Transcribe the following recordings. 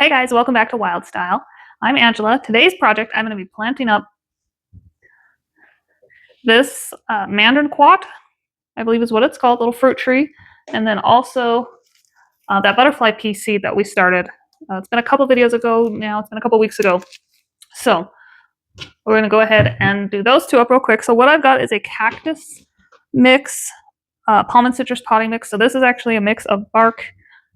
Hey guys, welcome back to Wild Style. I'm Angela. Today's project, I'm going to be planting up this Mandarinquot, I believe is what it's called, little fruit tree, and then also that butterfly pea seed that we started. It's been a couple videos ago now, it's been a couple weeks ago. So we're going to go ahead and do those two up real quick. So what I've got is a cactus mix, palm and citrus potting mix. So this is actually a mix of bark,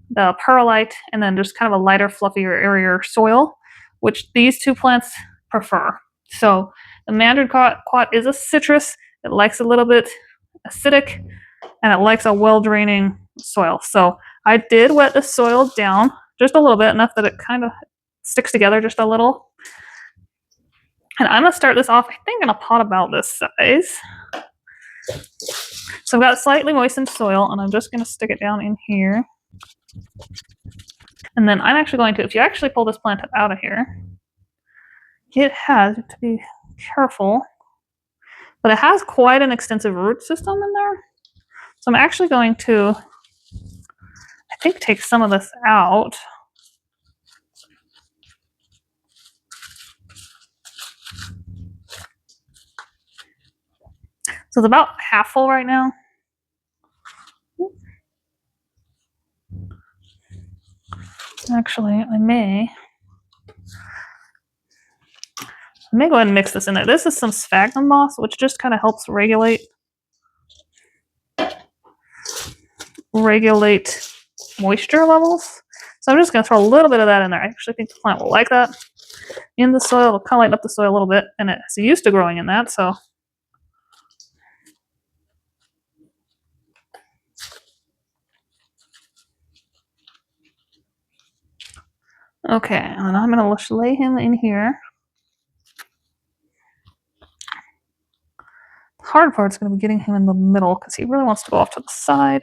the perlite, and then just kind of a lighter, fluffier, airier soil, which these two plants prefer. So the Mandarinquot is a citrus. It likes a little bit acidic, and it likes a well-draining soil. So I did wet the soil down just a little bit, enough that it kind of sticks together just a little. And I'm going to start this off, I think, in a pot about this size. So I've got slightly moistened soil, and I'm just going to stick it down in here. And then I'm actually going to, if you actually pull this plant out of here, it has, to be careful, but it has quite an extensive root system in there. So I'm actually going to, I think, take some of this out. So it's about half full right now. Actually, I may go ahead and mix this in there. This is some sphagnum moss, which just kind of helps regulate moisture levels. So I'm just going to throw a little bit of that in there. I actually think the plant will like that in the soil. It'll kind of lighten up the soil a little bit, and it's used to growing in that, so. Okay, and I'm going to lay him in here. The hard part's going to be getting him in the middle because he really wants to go off to the side.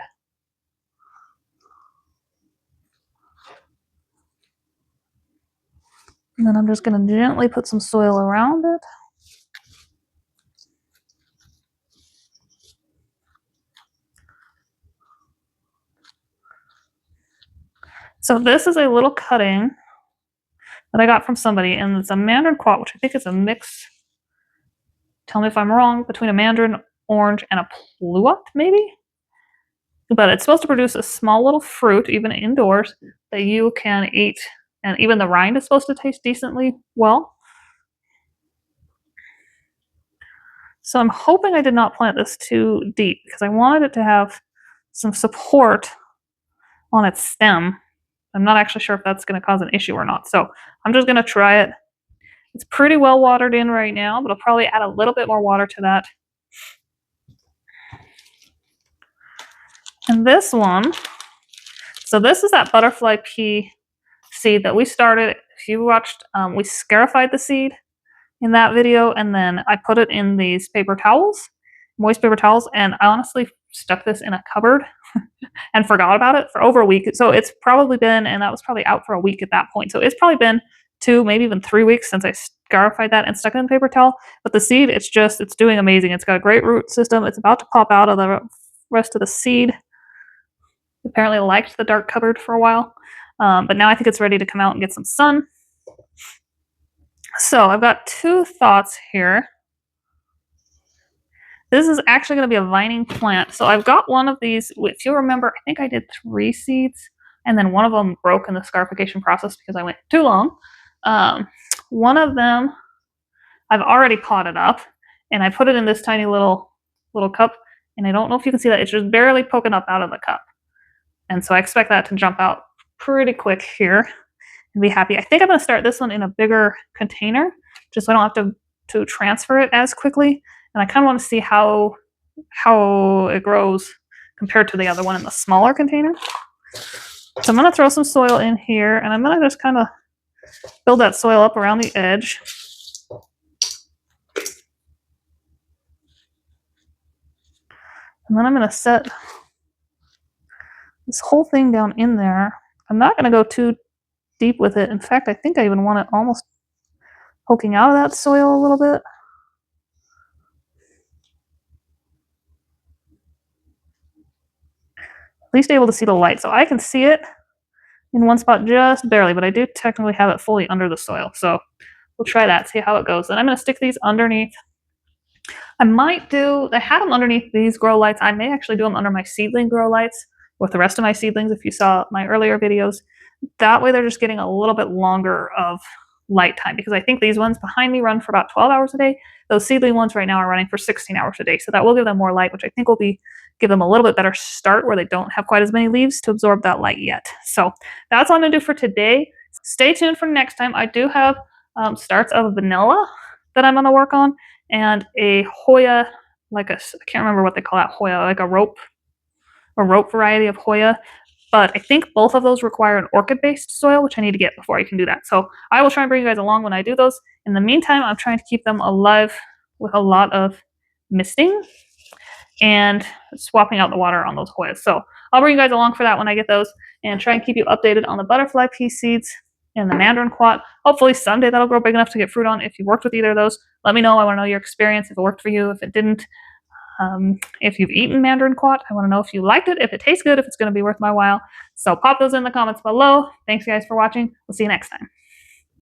And then I'm just going to gently put some soil around it. So this is a little cutting that I got from somebody, and it's a Mandarinquot, which I think is a mix, tell me if I'm wrong, between a mandarin orange and a pluot, maybe? But it's supposed to produce a small little fruit, even indoors, that you can eat, and even the rind is supposed to taste decently well. So I'm hoping I did not plant this too deep, because I wanted it to have some support on its stem. I'm not actually sure if that's going to cause an issue or not, so I'm just going to try it. It's pretty well watered in right now, but I'll probably add a little bit more water to that. And this one, so this is that butterfly pea seed that we started. If you watched, we scarified the seed in that video, and then I put it in these paper towels, moist paper towels, and I honestly stuck this in a cupboard and forgot about it for over a week. So it's probably been, and that was probably out for a week at that point. So it's probably been 2, maybe even 3 weeks since I scarified that and stuck it in a paper towel. But the seed, it's doing amazing. It's got a great root system. It's about to pop out of the rest of the seed. Apparently liked the dark cupboard for a while. But now I think it's ready to come out and get some sun. So I've got 2 thoughts here. This is actually going to be a vining plant. So I've got one of these, if you remember, I think I did 3 seeds, and then one of them broke in the scarification process because I went too long. One of them I've already potted up, and I put it in this tiny little cup, and I don't know if you can see that. It's just barely poking up out of the cup. And so I expect that to jump out pretty quick here and be happy. I think I'm going to start this one in a bigger container, just so I don't have to transfer it as quickly. And I kind of want to see how it grows compared to the other one in the smaller container. So I'm going to throw some soil in here, and I'm going to just kind of build that soil up around the edge. And then I'm going to set this whole thing down in there. I'm not going to go too deep with it. In fact, I think I even want it almost poking out of that soil a little bit. At least able to see the light. So I can see it, in one spot just barely, but I do technically have it fully under the soil. So we'll try that, see how it goes. And I'm going to stick these underneath. I had them underneath these grow lights. I may actually do them under my seedling grow lights with the rest of my seedlings if you saw my earlier videos. That way they're just getting a little bit longer of light time, because I think these ones behind me run for about 12 hours a day. Those seedling ones right now are running for 16 hours a day. So that will give them more light, which I think will give them a little bit better start where they don't have quite as many leaves to absorb that light yet. So that's all I'm gonna do for today. Stay tuned for next time. I do have starts of vanilla that I'm gonna work on, and a Hoya, I can't remember what they call that Hoya, like a rope variety of Hoya. But I think both of those require an orchid-based soil, which I need to get before I can do that. So I will try and bring you guys along when I do those. In the meantime, I'm trying to keep them alive with a lot of misting and swapping out the water on those Hoyas. So I'll bring you guys along for that when I get those, and try and keep you updated on the butterfly pea seeds and the Mandarinquot. Hopefully someday that'll grow big enough to get fruit on. If you worked with either of those, let me know. I want to know your experience, if it worked for you, if it didn't. If you've eaten Mandarinquot, I want to know if you liked it, if it tastes good, if it's going to be worth my while. So pop those in the comments below. Thanks guys for watching. We'll see you next time.